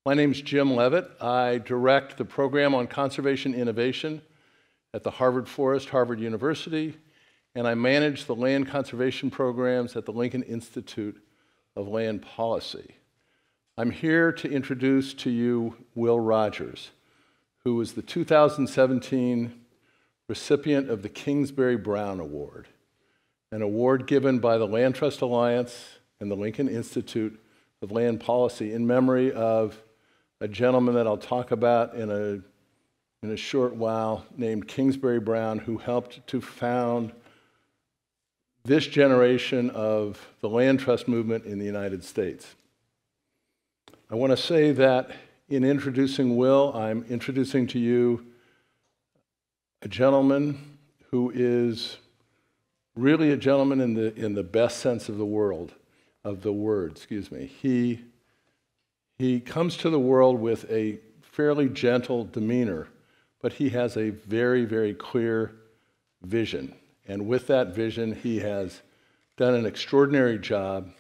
My name's Jim Levitt. I direct the program on conservation innovation at the Harvard Forest, Harvard University, and I manage the land conservation programs at the Lincoln Institute of Land Policy. I'm here to introduce to you Will Rogers, who was the 2017 recipient of the Kingsbury Brown Award, an award given by the Land Trust Alliance and the Lincoln Institute of Land Policy in memory of a gentleman that I'll talk about in a short while named Kingsbury Brown, who helped to found this generation of the land trust movement in the United States. I want to say that in introducing Will, I'm introducing to you a gentleman who is really a gentleman in the best sense of the word. He comes to the world with a fairly gentle demeanor, but he has a very, very clear vision. And with that vision, he has done an extraordinary job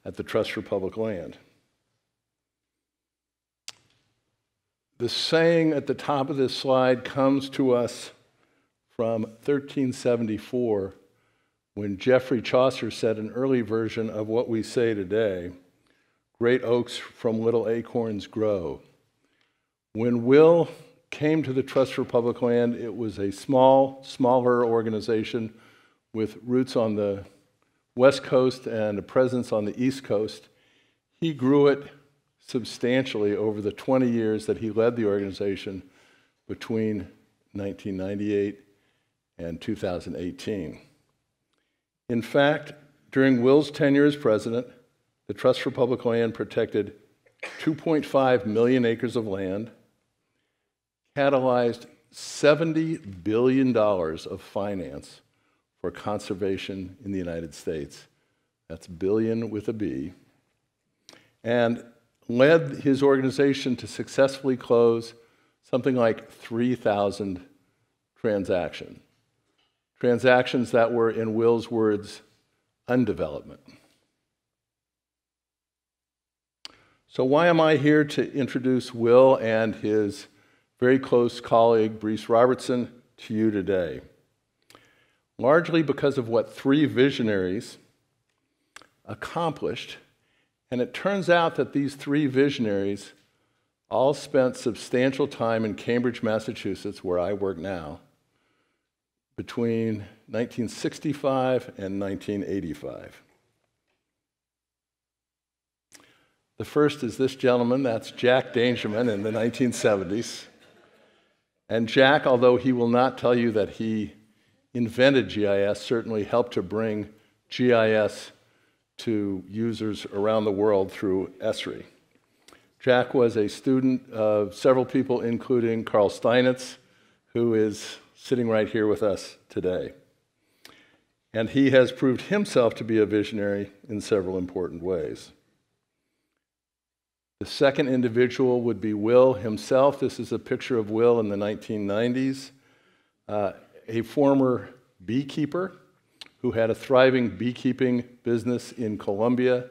at the Trust for Public Land. The saying at the top of this slide comes to us from 1374, when Geoffrey Chaucer said an early version of what we say today: "Great oaks from little acorns grow." When Will came to the Trust for Public Land, it was a smaller organization with roots on the West Coast and a presence on the East Coast. He grew it substantially over the 20 years that he led the organization between 1998 and 2018. In fact, during Will's tenure as president, the Trust for Public Land protected 2.5 million acres of land, catalyzed $70 billion of finance for conservation in the United States. That's billion with a B. And led his organization to successfully close something like 3,000 transactions that were, in Will's words, undevelopment. So why am I here to introduce Will and his very close colleague, Breece Robertson, to you today? Largely because of what three visionaries accomplished. And it turns out that these three visionaries all spent substantial time in Cambridge, Massachusetts, where I work now, between 1965 and 1985. The first is this gentleman, that's Jack Dangerman in the 1970s. And Jack, although he will not tell you that he invented GIS, certainly helped to bring GIS to users around the world through Esri. Jack was a student of several people, including Carl Steinitz, who is sitting right here with us today. And he has proved himself to be a visionary in several important ways. The second individual would be Will himself. This is a picture of Will in the 1990s, a former beekeeper who had a thriving beekeeping business in Colombia,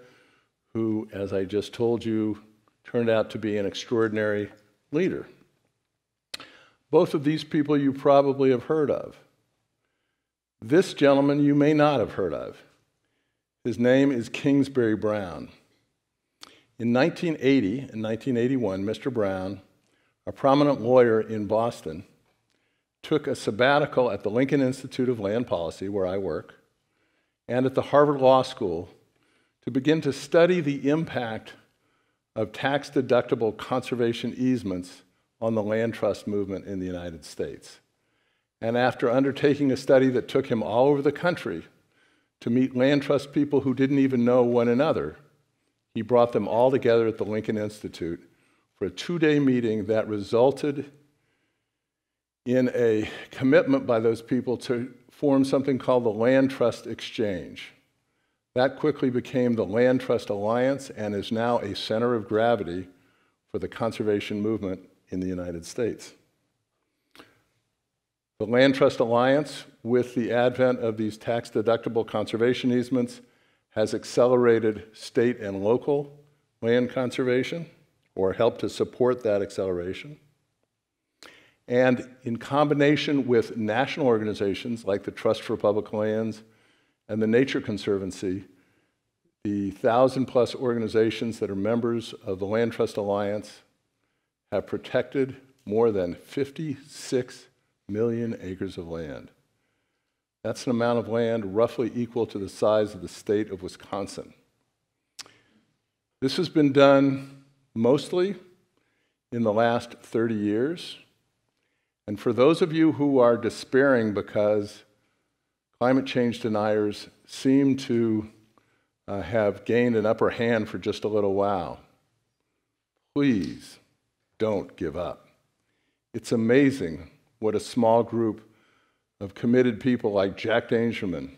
who, as I just told you, turned out to be an extraordinary leader. Both of these people you probably have heard of. This gentleman you may not have heard of. His name is Kingsbury Brown. In 1980 and 1981, Mr. Brown, a prominent lawyer in Boston, took a sabbatical at the Lincoln Institute of Land Policy, where I work, and at the Harvard Law School to begin to study the impact of tax-deductible conservation easements on the land trust movement in the United States. And after undertaking a study that took him all over the country to meet land trust people who didn't even know one another, he brought them all together at the Lincoln Institute for a 2-day meeting that resulted in a commitment by those people to form something called the Land Trust Exchange. That quickly became the Land Trust Alliance and is now a center of gravity for the conservation movement in the United States. The Land Trust Alliance, with the advent of these tax-deductible conservation easements, has accelerated state and local land conservation, or help to support that acceleration. And in combination with national organizations like the Trust for Public Lands and the Nature Conservancy, the 1,000+ organizations that are members of the Land Trust Alliance have protected more than 56 million acres of land. That's an amount of land roughly equal to the size of the state of Wisconsin. This has been done mostly in the last 30 years. And for those of you who are despairing because climate change deniers seem to have gained an upper hand for just a little while, please don't give up. It's amazing what a small group of committed people like Jack Dangerman,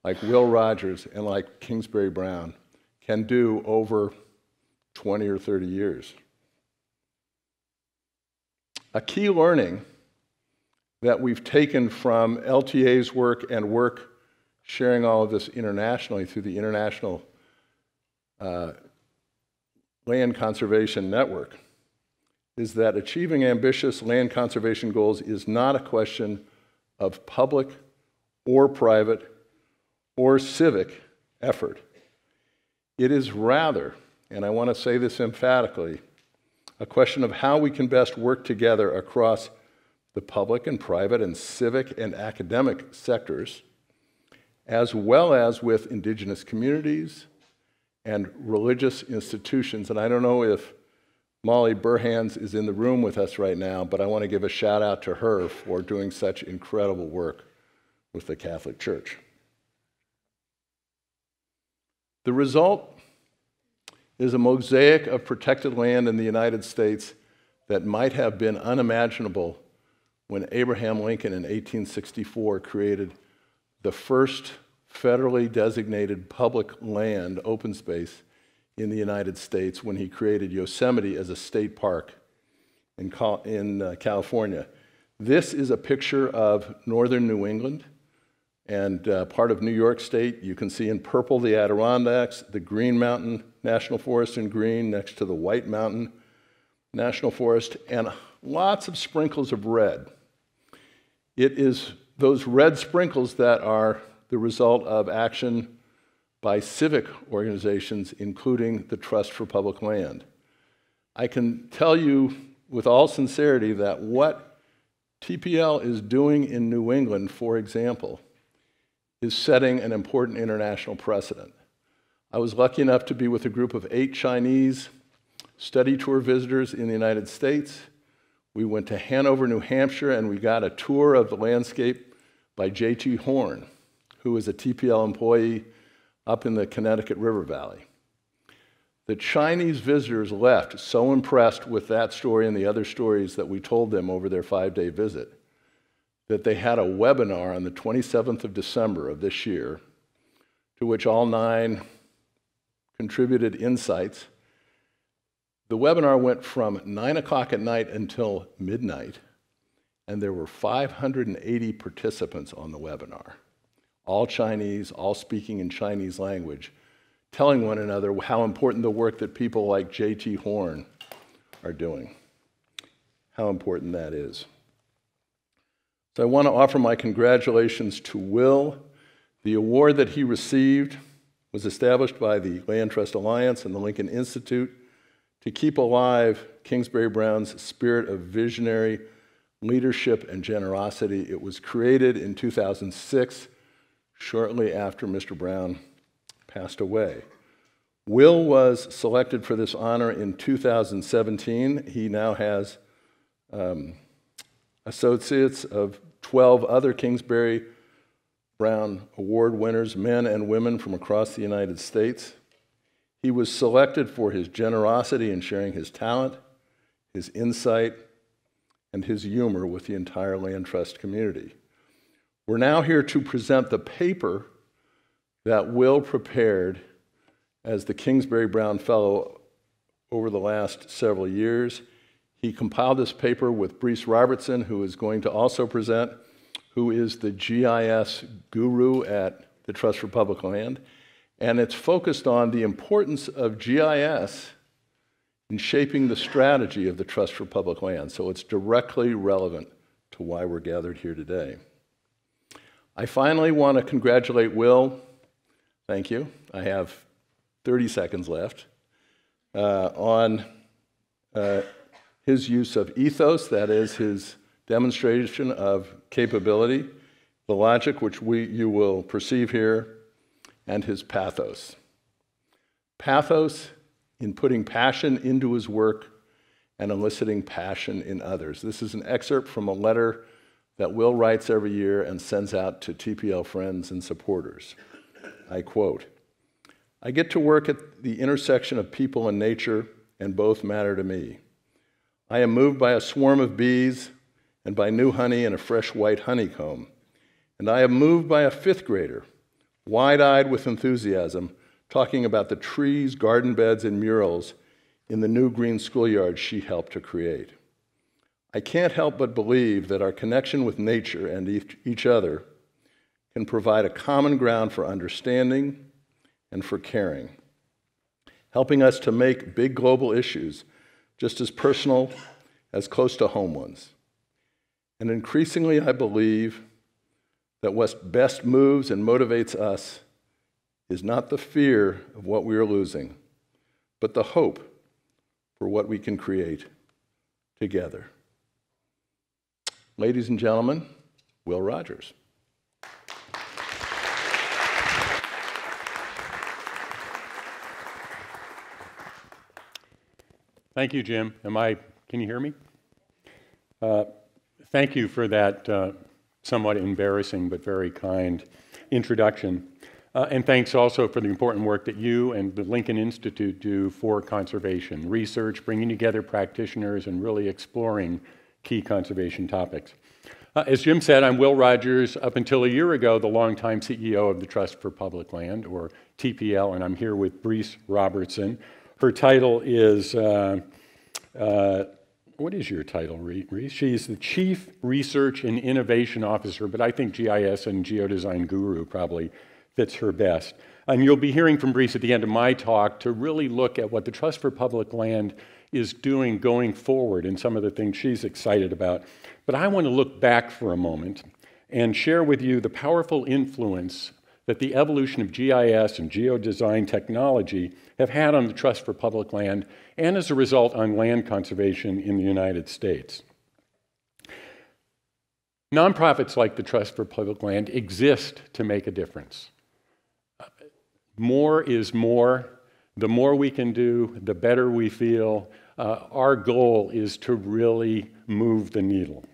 like Will Rogers, and like Kingsbury Brown can do over 20 or 30 years. A key learning that we've taken from LTA's work and work sharing all of this internationally through the International Land Conservation Network is that achieving ambitious land conservation goals is not a question of public or private or civic effort. It is rather, and I want to say this emphatically, a question of how we can best work together across the public and private and civic and academic sectors, as well as with indigenous communities and religious institutions. And I don't know if Molly Burhans is in the room with us right now, but I want to give a shout out to her for doing such incredible work with the Catholic Church. The result is a mosaic of protected land in the United States that might have been unimaginable when Abraham Lincoln in 1864 created the first federally designated public land, open space, in the United States when he created Yosemite as a state park in California. This is a picture of northern New England and part of New York State. You can see in purple the Adirondacks, the Green Mountain National Forest in green next to the White Mountain National Forest, and lots of sprinkles of red. It is those red sprinkles that are the result of action by civic organizations, including the Trust for Public Land. I can tell you with all sincerity that what TPL is doing in New England, for example, is setting an important international precedent. I was lucky enough to be with a group of 8 Chinese study tour visitors in the United States. We went to Hanover, New Hampshire, and we got a tour of the landscape by J.T. Horn, who is a TPL employee up in the Connecticut River Valley. The Chinese visitors left so impressed with that story and the other stories that we told them over their 5-day visit that they had a webinar on the 27th of December of this year, to which all 9 contributed insights. The webinar went from 9 o'clock at night until midnight, and there were 580 participants on the webinar, all Chinese, all speaking in Chinese language, telling one another how important the work that people like J.T. Horn are doing, how important that is. So I want to offer my congratulations to Will. The award that he received was established by the Land Trust Alliance and the Lincoln Institute to keep alive Kingsbury Brown's spirit of visionary leadership and generosity. It was created in 2006, shortly after Mr. Brown passed away. Will was selected for this honor in 2017. He now has associates of 12 other Kingsbury Brown Award winners, men and women from across the United States. He was selected for his generosity in sharing his talent, his insight, and his humor with the entire Land Trust community. We're now here to present the paper that Will prepared as the Kingsbury Brown Fellow over the last several years. He compiled this paper with Breece Robertson, who is going to also present, who is the GIS guru at the Trust for Public Land. And it's focused on the importance of GIS in shaping the strategy of the Trust for Public Land, so it's directly relevant to why we're gathered here today. I finally want to congratulate Will, thank you, I have 30 seconds left, on his use of ethos, that is his demonstration of capability, the logic which you will perceive here, and his pathos. Pathos in putting passion into his work and eliciting passion in others. This is an excerpt from a letter that Will writes every year and sends out to TPL friends and supporters. I quote, "I get to work at the intersection of people and nature, and both matter to me. I am moved by a swarm of bees and by new honey and a fresh white honeycomb. And I am moved by a fifth grader, wide-eyed with enthusiasm, talking about the trees, garden beds, and murals in the new green schoolyard she helped to create. I can't help but believe that our connection with nature and each other can provide a common ground for understanding and for caring, helping us to make big global issues just as personal as close to home ones. And increasingly, I believe that what best moves and motivates us is not the fear of what we are losing, but the hope for what we can create together." Ladies and gentlemen, Will Rogers. Thank you, Jim. Can you hear me? Thank you for that somewhat embarrassing but very kind introduction. And thanks also for the important work that you and the Lincoln Institute do for conservation research, bringing together practitioners and really exploring key conservation topics. As Jim said, I'm Will Rogers, up until a year ago, the longtime CEO of the Trust for Public Land, or TPL, and I'm here with Breece Robertson. Her title is, what is your title, Breece? She's the Chief Research and Innovation Officer, but I think GIS and Geodesign Guru probably fits her best. And you'll be hearing from Breece at the end of my talk to really look at what the Trust for Public Land is doing going forward and some of the things she's excited about. But I want to look back for a moment and share with you the powerful influence that the evolution of GIS and geodesign technology have had on the Trust for Public Land and as a result on land conservation in the United States. Nonprofits like the Trust for Public Land exist to make a difference. More is more. The more we can do, the better we feel. Our goal is to really move the needle.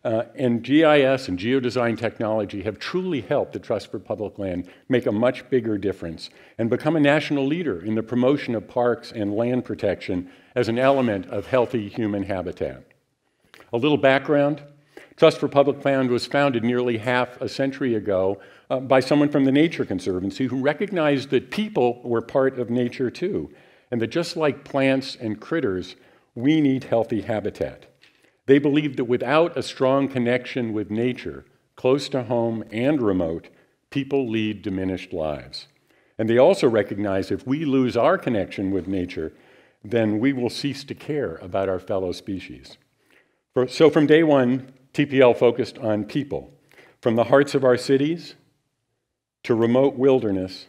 And GIS and geodesign technology have truly helped the Trust for Public Land make a much bigger difference and become a national leader in the promotion of parks and land protection as an element of healthy human habitat. A little background. Trust for Public Land was founded nearly half a century ago by someone from the Nature Conservancy who recognized that people were part of nature too, and that just like plants and critters, we need healthy habitat. They believed that without a strong connection with nature, close to home and remote, people lead diminished lives. And they also recognized if we lose our connection with nature, then we will cease to care about our fellow species. So from day one, TPL focused on people, from the hearts of our cities to remote wilderness,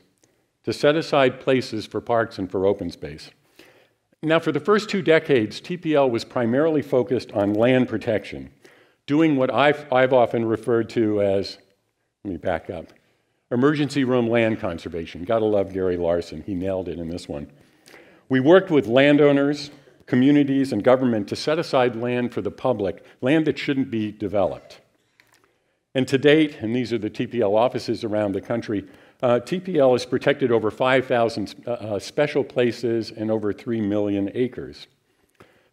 to set aside places for parks and for open space. Now, for the first 2 decades, TPL was primarily focused on land protection, doing what I've often referred to as, let me back up, emergency room land conservation. Gotta love Gary Larson, he nailed it in this one. We worked with landowners, communities, and government to set aside land for the public, land that shouldn't be developed. And to date, and these are the TPL offices around the country, TPL has protected over 5,000 special places and over 3 million acres.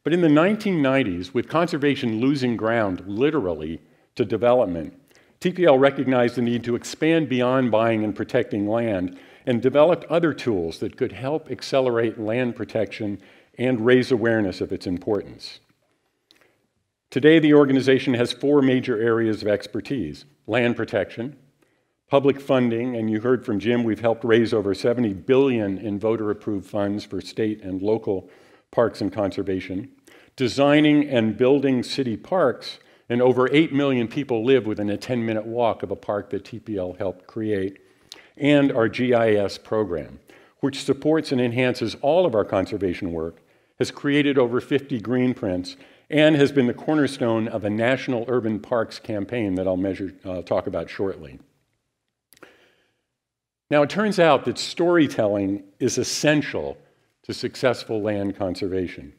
But in the 1990s, with conservation losing ground literally to development, TPL recognized the need to expand beyond buying and protecting land and developed other tools that could help accelerate land protection and raise awareness of its importance. Today, the organization has 4 major areas of expertise: land protection, public funding, and you heard from Jim, we've helped raise over $70 billion in voter-approved funds for state and local parks and conservation, designing and building city parks, and over 8 million people live within a 10-minute walk of a park that TPL helped create, and our GIS program, which supports and enhances all of our conservation work, has created over 50 green prints, and has been the cornerstone of a national urban parks campaign that I'll talk about shortly. Now, it turns out that storytelling is essential to successful land conservation.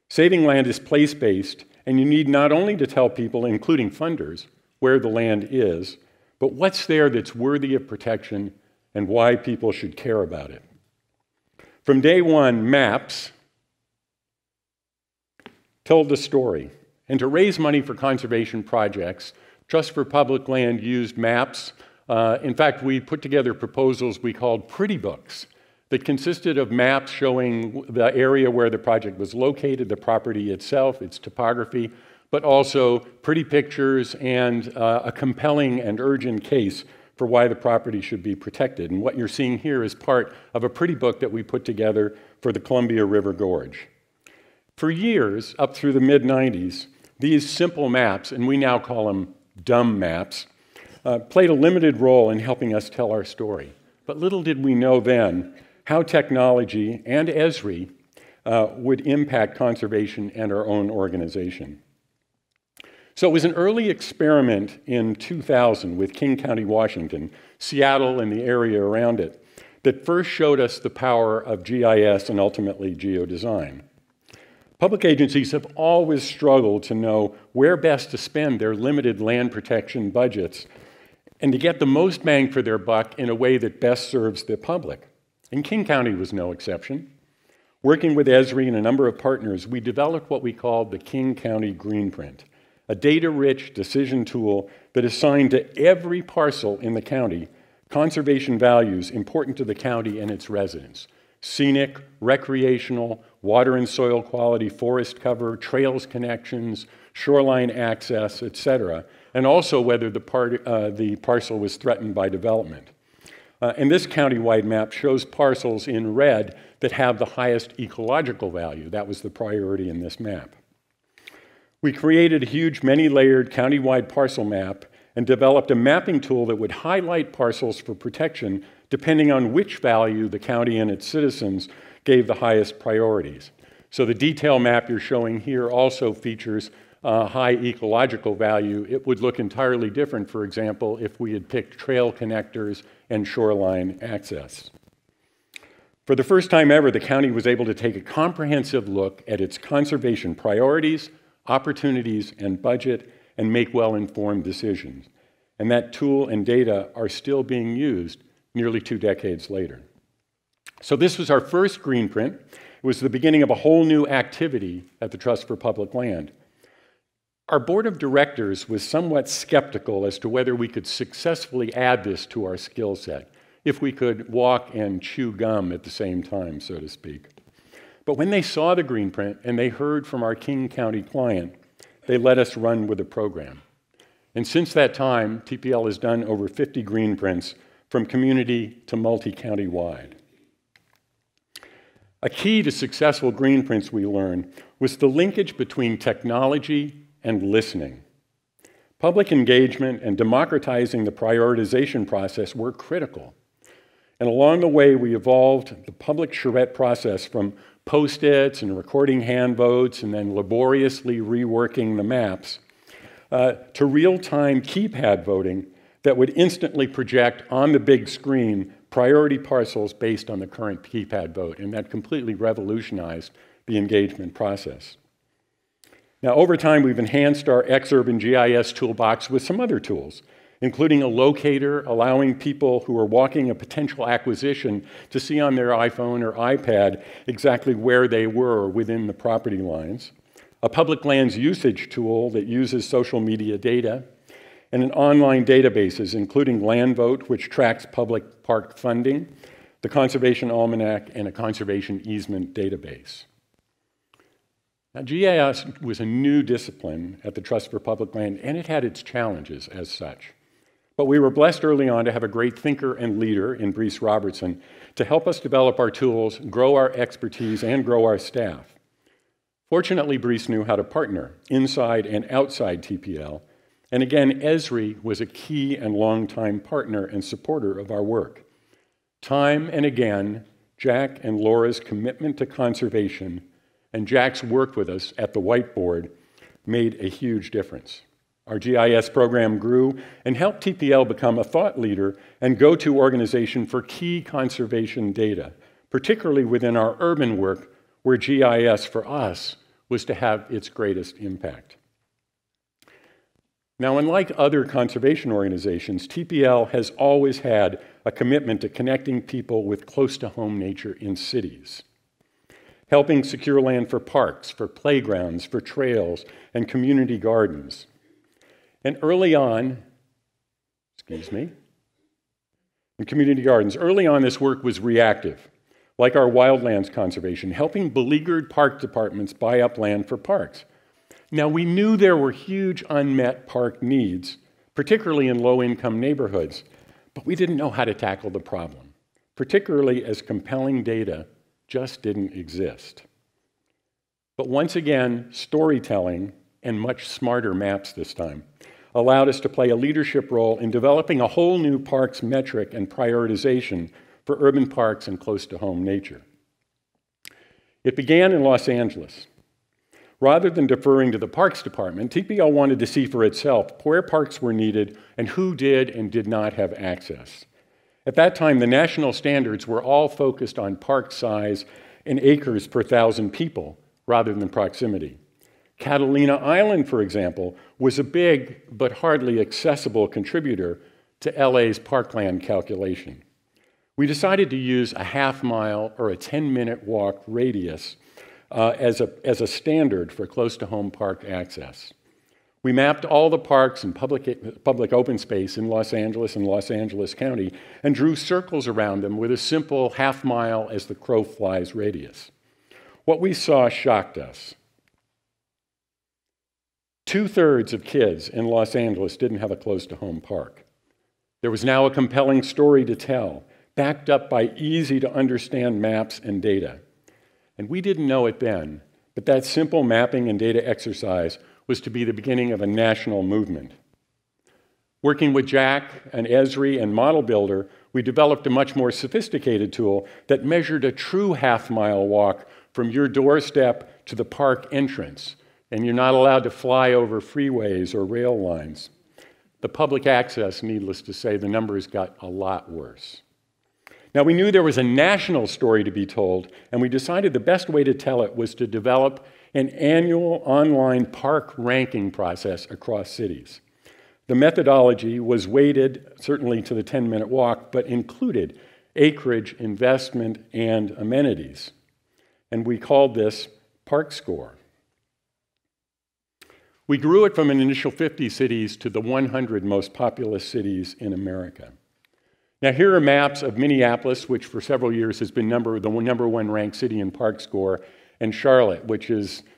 Saving land is place-based, and you need not only to tell people, including funders, where the land is, but what's there that's worthy of protection and why people should care about it. From day one, maps told the story. And to raise money for conservation projects, Trust for Public Land used maps. In fact, we put together proposals we called pretty books that consisted of maps showing the area where the project was located, the property itself, its topography, but also pretty pictures and a compelling and urgent case for why the property should be protected. And what you're seeing here is part of a pretty book that we put together for the Columbia River Gorge. For years, up through the mid-90s, these simple maps, and we now call them dumb maps, played a limited role in helping us tell our story. But little did we know then how technology and Esri would impact conservation and our own organization. So it was an early experiment in 2000 with King County, Washington, Seattle and the area around it, that first showed us the power of GIS and ultimately geodesign. Public agencies have always struggled to know where best to spend their limited land protection budgets and to get the most bang for their buck in a way that best serves the public. And King County was no exception. Working with Esri and a number of partners, we developed what we called the King County Greenprint, a data-rich decision tool that assigned to every parcel in the county conservation values important to the county and its residents: scenic, recreational, water and soil quality, forest cover, trails connections, shoreline access, etc., and also whether the parcel was threatened by development. And this county-wide map shows parcels in red that have the highest ecological value. That was the priority in this map. We created a huge, many-layered county-wide parcel map and developed a mapping tool that would highlight parcels for protection depending on which value the county and its citizens gave the highest priorities. So the detail map you're showing here also features high ecological value. It would look entirely different, for example, if we had picked trail connectors and shoreline access. For the first time ever, the county was able to take a comprehensive look at its conservation priorities, opportunities, and budget, and make well-informed decisions. And that tool and data are still being used nearly 2 decades later. So this was our first Greenprint. It was the beginning of a whole new activity at the Trust for Public Land. Our board of directors was somewhat skeptical as to whether we could successfully add this to our skill set, if we could walk and chew gum at the same time, so to speak. But when they saw the Greenprint and they heard from our King County client, they let us run with the program. And since that time, TPL has done over 50 Greenprints from community to multi-county wide. A key to successful Greenprints, we learned, was the linkage between technology and listening. Public engagement and democratizing the prioritization process were critical. And along the way, we evolved the public charrette process from post-its and recording hand votes and then laboriously reworking the maps to real-time keypad voting that would instantly project on the big screen priority parcels based on the current keypad vote. And that completely revolutionized the engagement process. Now, over time, we've enhanced our ex-urban GIS toolbox with some other tools, including a locator, allowing people who are walking a potential acquisition to see on their iPhone or iPad exactly where they were within the property lines, a public lands usage tool that uses social media data, and an online databases, including LandVote, which tracks public park funding, the Conservation Almanac, and a conservation easement database. Now, GIS was a new discipline at the Trust for Public Land, and it had its challenges as such. But we were blessed early on to have a great thinker and leader in Breece Robertson to help us develop our tools, grow our expertise, and grow our staff. Fortunately, Breece knew how to partner inside and outside TPL, and again, Esri was a key and longtime partner and supporter of our work. Time and again, Jack and Laura's commitment to conservation and Jack's work with us at the whiteboard made a huge difference. Our GIS program grew and helped TPL become a thought leader and go-to organization for key conservation data, particularly within our urban work, where GIS for us was to have its greatest impact. Now, unlike other conservation organizations, TPL has always had a commitment to connecting people with close-to-home nature in cities, helping secure land for parks, for playgrounds, for trails, and community gardens. And early on, in community gardens, early on this work was reactive, like our wildlands conservation, helping beleaguered park departments buy up land for parks. Now, we knew there were huge unmet park needs, particularly in low-income neighborhoods, but we didn't know how to tackle the problem, particularly as compelling data just didn't exist. But once again, storytelling, and much smarter maps this time, allowed us to play a leadership role in developing a whole new parks metric and prioritization for urban parks and close-to-home nature. It began in Los Angeles. Rather than deferring to the Parks Department, TPL wanted to see for itself where parks were needed and who did and did not have access. At that time, the national standards were all focused on park size and acres per 1,000 people rather than proximity. Catalina Island, for example, was a big but hardly accessible contributor to LA's parkland calculation. We decided to use a half-mile or a 10-minute walk radius as a standard for close-to-home park access. We mapped all the parks and public open space in Los Angeles and Los Angeles County and drew circles around them with a simple half-mile as the crow flies radius. What we saw shocked us. 2/3 of kids in Los Angeles didn't have a close-to-home park. There was now a compelling story to tell, backed up by easy-to-understand maps and data. And we didn't know it then, but that simple mapping and data exercise was to be the beginning of a national movement. Working with Jack and Esri and Model Builder, we developed a much more sophisticated tool that measured a true half-mile walk from your doorstep to the park entrance, and you're not allowed to fly over freeways or rail lines. The public access, needless to say, the numbers got a lot worse. Now, we knew there was a national story to be told, and we decided the best way to tell it was to develop an annual online park ranking process across cities. The methodology was weighted, certainly to the 10-minute walk, but included acreage, investment, and amenities. And we called this Park Score. We grew it from an initial 50 cities to the 100 most populous cities in America. Now, here are maps of Minneapolis, which for several years has been the number one ranked city in Park Score, and Charlotte, which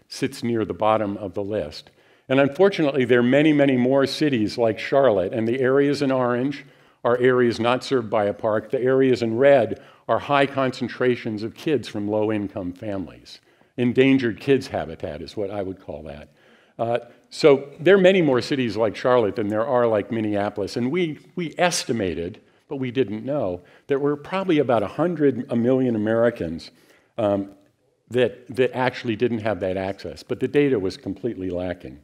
sits near the bottom of the list. And unfortunately, there are many, many more cities like Charlotte, and the areas in orange are areas not served by a park. The areas in red are high concentrations of kids from low-income families. Endangered kids habitat is what I would call that. So there are many more cities like Charlotte than there are like Minneapolis, and we estimated, but we didn't know, that we're probably about 100 million Americans that actually didn't have that access, but the data was completely lacking.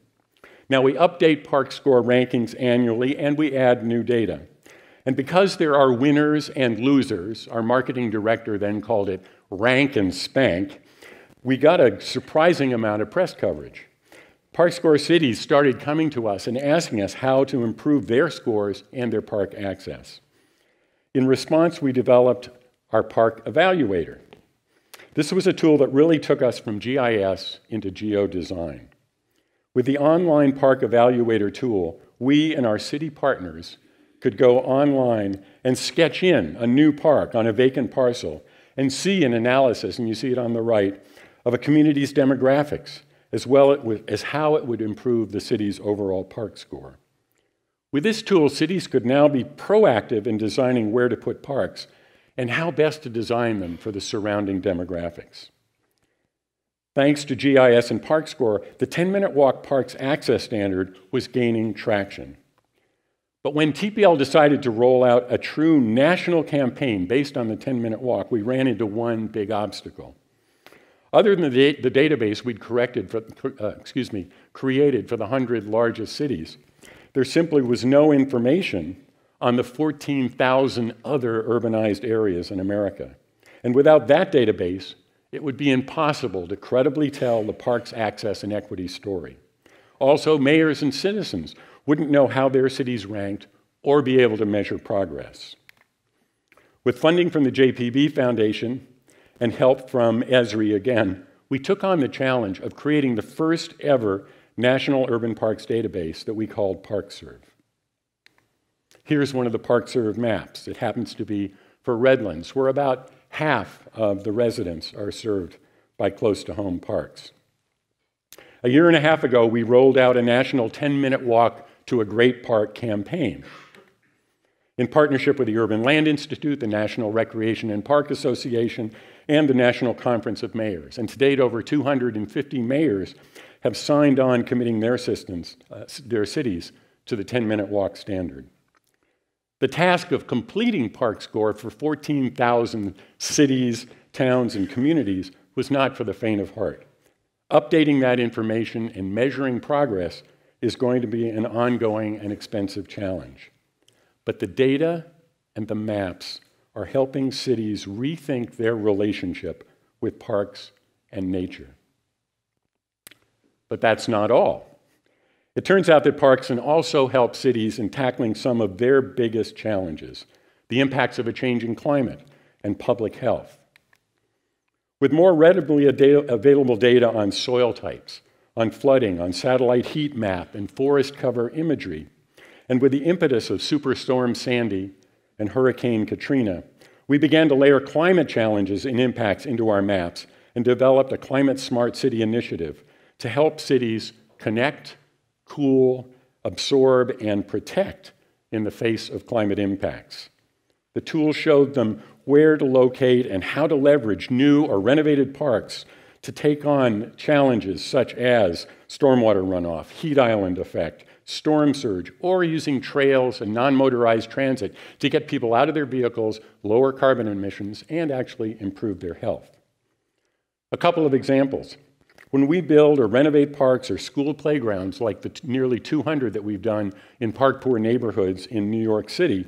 Now, we update Park Score rankings annually, and we add new data. And because there are winners and losers, our marketing director then called it rank and spank, we got a surprising amount of press coverage. Park Score cities started coming to us and asking us how to improve their scores and their park access. In response, we developed our Park Evaluator. This was a tool that really took us from GIS into geodesign. With the online Park Evaluator tool, we and our city partners could go online and sketch in a new park on a vacant parcel and see an analysis, and you see it on the right, of a community's demographics, as well as how it would improve the city's overall park score. With this tool, cities could now be proactive in designing where to put parks and how best to design them for the surrounding demographics. Thanks to GIS and ParkScore, the 10-minute walk parks access standard was gaining traction. But when TPL decided to roll out a true national campaign based on the 10-minute walk, we ran into one big obstacle. Other than the database we'd created for the 100 largest cities, there simply was no information on the 14,000 other urbanized areas in America. And without that database, it would be impossible to credibly tell the parks access and equity story. Also, mayors and citizens wouldn't know how their cities ranked or be able to measure progress. With funding from the JPB Foundation and help from Esri again, we took on the challenge of creating the first ever National Urban Parks database that we called ParkServe. Here's one of the ParkServe maps. It happens to be for Redlands, where about half of the residents are served by close-to-home parks. A year and a half ago, we rolled out a national 10-minute walk to a great park campaign. In partnership with the Urban Land Institute, the National Recreation and Park Association, and the National Conference of Mayors. And to date, over 250 mayors have signed on committing their cities to the 10-minute walk standard. The task of completing ParkScore for 14,000 cities, towns, and communities was not for the faint of heart. Updating that information and measuring progress is going to be an ongoing and expensive challenge. But the data and the maps are helping cities rethink their relationship with parks and nature. But that's not all. It turns out that parks can also help cities in tackling some of their biggest challenges, the impacts of a changing climate and public health. With more readily available data on soil types, on flooding, on satellite heat map, and forest cover imagery, and with the impetus of Superstorm Sandy and Hurricane Katrina, we began to layer climate challenges and impacts into our maps and developed a Climate Smart City initiative to help cities connect, cool, absorb, and protect in the face of climate impacts. The tool showed them where to locate and how to leverage new or renovated parks to take on challenges such as stormwater runoff, heat island effect, storm surge, or using trails and non-motorized transit to get people out of their vehicles, lower carbon emissions, and actually improve their health. A couple of examples. When we build or renovate parks or school playgrounds like the nearly 200 that we've done in park-poor neighborhoods in New York City,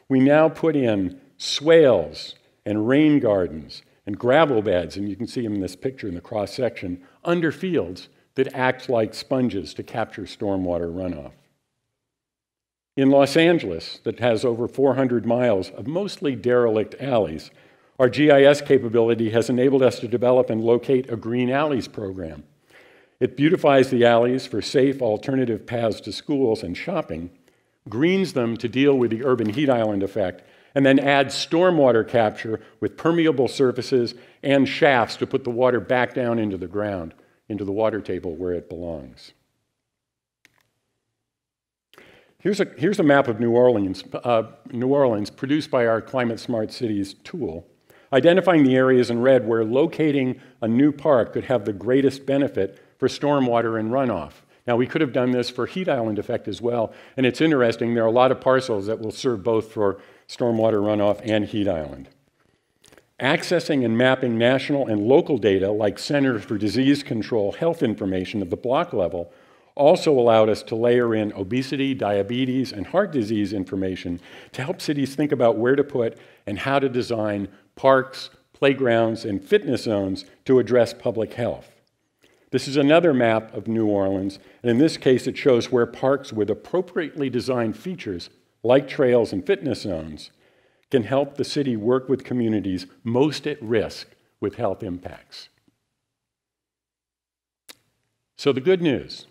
we now put in swales and rain gardens and gravel beds, and you can see them in this picture in the cross-section, under fields that act like sponges to capture stormwater runoff. In Los Angeles, that has over 400 miles of mostly derelict alleys, our GIS capability has enabled us to develop and locate a green alleys program. It beautifies the alleys for safe alternative paths to schools and shopping, greens them to deal with the urban heat island effect, and then adds stormwater capture with permeable surfaces and shafts to put the water back down into the ground, into the water table where it belongs. Here's a map of New Orleans produced by our Climate Smart Cities tool, identifying the areas in red where locating a new park could have the greatest benefit for stormwater and runoff. Now, we could have done this for heat island effect as well, and it's interesting, there are a lot of parcels that will serve both for stormwater runoff and heat island. Accessing and mapping national and local data like Centers for Disease Control health information at the block level also allowed us to layer in obesity, diabetes, and heart disease information to help cities think about where to put and how to design parks, playgrounds, and fitness zones to address public health. This is another map of New Orleans, and in this case it shows where parks with appropriately designed features, like trails and fitness zones, can help the city work with communities most at risk with health impacts. So the good news,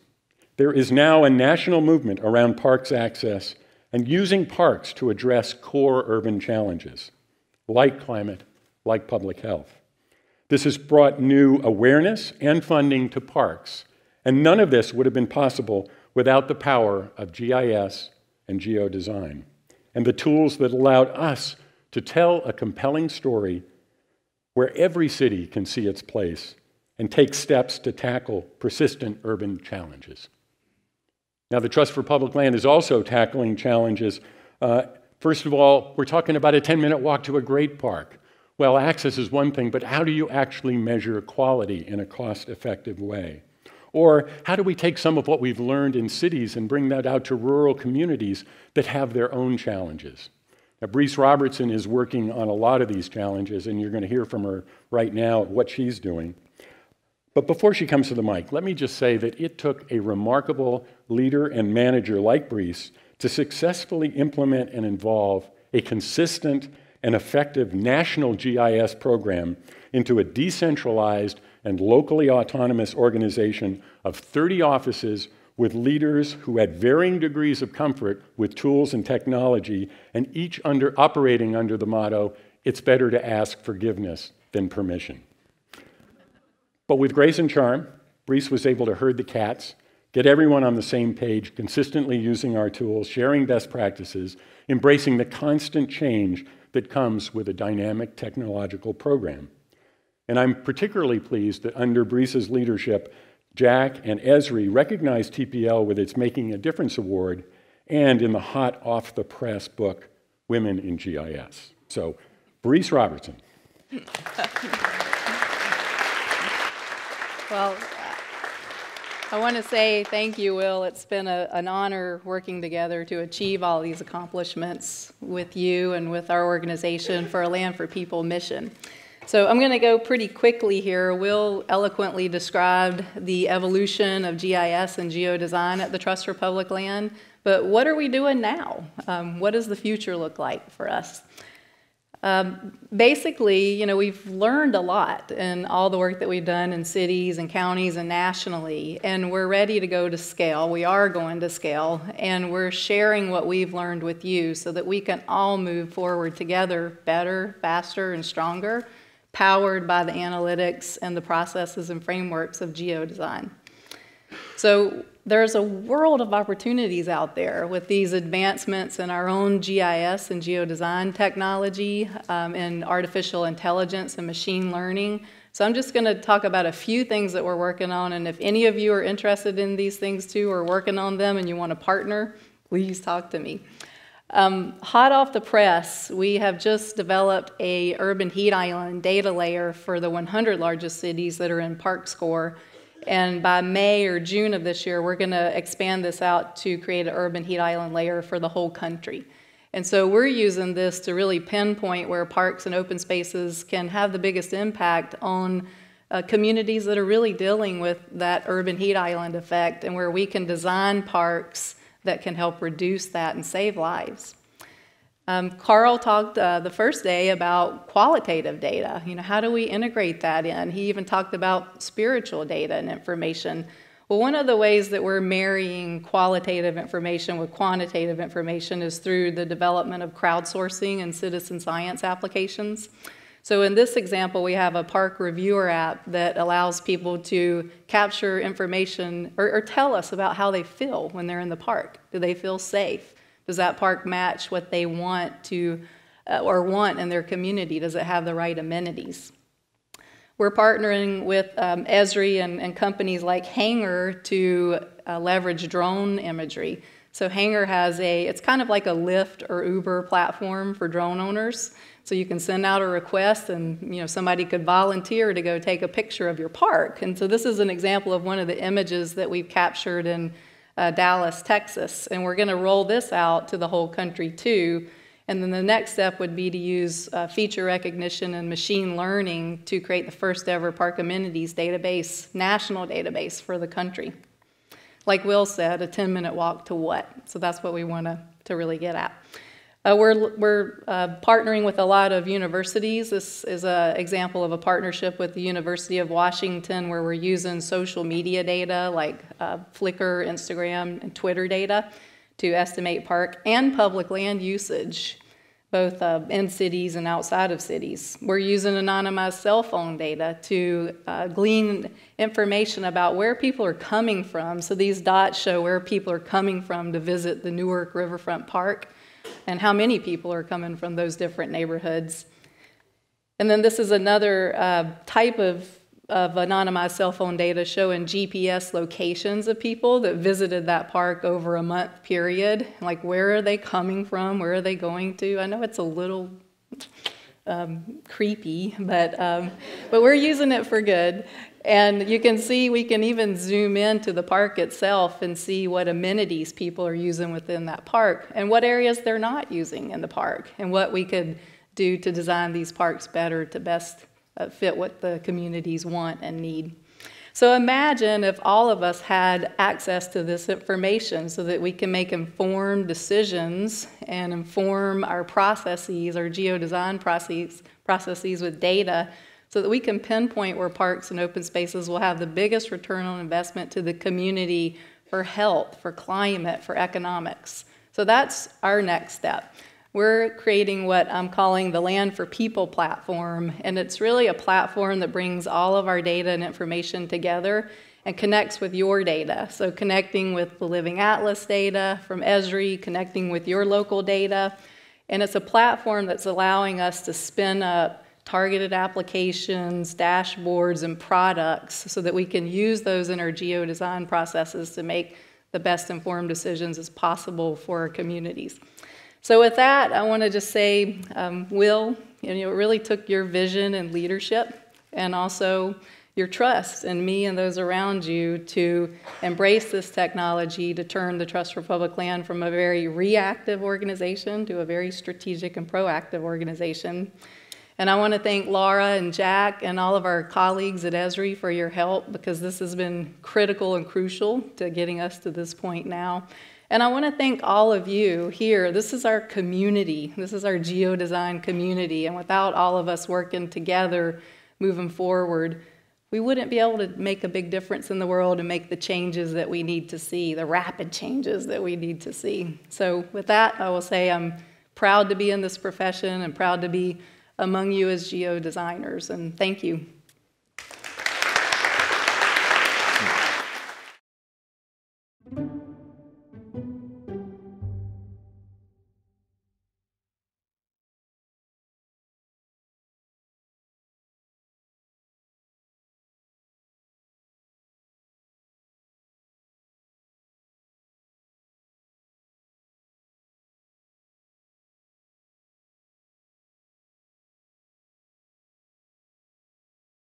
there is now a national movement around parks access and using parks to address core urban challenges, like climate, like public health. This has brought new awareness and funding to parks, and none of this would have been possible without the power of GIS and geodesign, and the tools that allowed us to tell a compelling story where every city can see its place and take steps to tackle persistent urban challenges. Now, the Trust for Public Land is also tackling challenges. First of all, we're talking about a 10-minute walk to a great park. Well, access is one thing, but how do you actually measure quality in a cost-effective way? Or how do we take some of what we've learned in cities and bring that out to rural communities that have their own challenges? Now, Breece Robertson is working on a lot of these challenges, and you're going to hear from her right now what she's doing. But before she comes to the mic, let me just say that it took a remarkable leader and manager like Breece to successfully implement and involve a consistent and effective national GIS program into a decentralized and locally autonomous organization of 30 offices with leaders who had varying degrees of comfort with tools and technology, and each operating under the motto, "It's better to ask forgiveness than permission." But with grace and charm, Breece was able to herd the cats, get everyone on the same page, consistently using our tools, sharing best practices, embracing the constant change that comes with a dynamic technological program. And I'm particularly pleased that under Breece's leadership, Jack and Esri recognized TPL with its Making a Difference Award and in the hot off-the-press book, Women in GIS. So, Breece Robertson. Well, I want to say thank you, Will. It's been an honor working together to achieve all these accomplishments with you and with our organization for a Land for People mission. So I'm going to go pretty quickly here. Will eloquently described the evolution of GIS and geodesign at the Trust for Public Land, but what are we doing now? What does the future look like for us? Basically, we've learned a lot in all the work that we've done in cities and counties and nationally, and we're ready to go to scale. We are going to scale, and we're sharing what we've learned with you so that we can all move forward together better, faster, and stronger, powered by the analytics and the processes and frameworks of geodesign. So there's a world of opportunities out there with these advancements in our own GIS and geodesign technology, in artificial intelligence and machine learning. So I'm just going to talk about a few things that we're working on, and if any of you are interested in these things too or working on them and you want to partner, please talk to me. Hot off the press, we have just developed a urban heat island data layer for the 100 largest cities that are in Park Score. And by May or June of this year, we're going to expand this out to create an urban heat island layer for the whole country. And so we're using this to really pinpoint where parks and open spaces can have the biggest impact on communities that are really dealing with that urban heat island effect, and where we can design parks that can help reduce that and save lives. Carl talked the first day about qualitative data. How do we integrate that in? He even talked about spiritual data and information. Well, one of the ways that we're marrying qualitative information with quantitative information is through the development of crowdsourcing and citizen science applications. So in this example, we have a park reviewer app that allows people to capture information or tell us about how they feel when they're in the park. Do they feel safe? Does that park match what they want to or want in their community? Does it have the right amenities? We're partnering with Esri and companies like Hanger to leverage drone imagery. So Hanger has it's kind of like a Lyft or Uber platform for drone owners. So you can send out a request and somebody could volunteer to go take a picture of your park. And so this is an example of one of the images that we've captured in Dallas, Texas. And we're going to roll this out to the whole country too. And then the next step would be to use feature recognition and machine learning to create the first ever park amenities database, national database for the country. Like Will said, a 10-minute walk to what? So that's what we want to really get at. We're partnering with a lot of universities. This is an example of a partnership with the University of Washington where we're using social media data like Flickr, Instagram, and Twitter data to estimate park and public land usage, both in cities and outside of cities. We're using anonymized cell phone data to glean information about where people are coming from. So these dots show where people are coming from to visit the Newark Riverfront Park and how many people are coming from those different neighborhoods. And then this is another type of of anonymized cell phone data showing GPS locations of people that visited that park over a month period. Like, where are they coming from? Where are they going to? I know it's a little creepy, but we're using it for good. And you can see, we can even zoom into the park itself and see what amenities people are using within that park and what areas they're not using in the park and what we could do to design these parks better to best fit what the communities want and need. So imagine if all of us had access to this information so that we can make informed decisions and inform our processes, our geodesign processes with data, so that we can pinpoint where parks and open spaces will have the biggest return on investment to the community for health, for climate, for economics. So that's our next step. We're creating what I'm calling the Land for People platform, and it's really a platform that brings all of our data and information together and connects with your data. So connecting with the Living Atlas data from Esri, connecting with your local data, and it's a platform that's allowing us to spin up targeted applications, dashboards, and products so that we can use those in our geodesign processes to make the best informed decisions as possible for our communities. So with that, I want to just say, Will, it really took your vision and leadership and also your trust in me and those around you to embrace this technology to turn the Trust for Public Land from a very reactive organization to a very strategic and proactive organization. And I want to thank Laura and Jack and all of our colleagues at Esri for your help, because this has been critical and crucial to getting us to this point now. And I want to thank all of you here. This is our community. This is our geodesign community. And without all of us working together, moving forward, we wouldn't be able to make a big difference in the world and make the changes that we need to see, the rapid changes that we need to see. So with that, I will say I'm proud to be in this profession and proud to be among you as geodesigners. And thank you.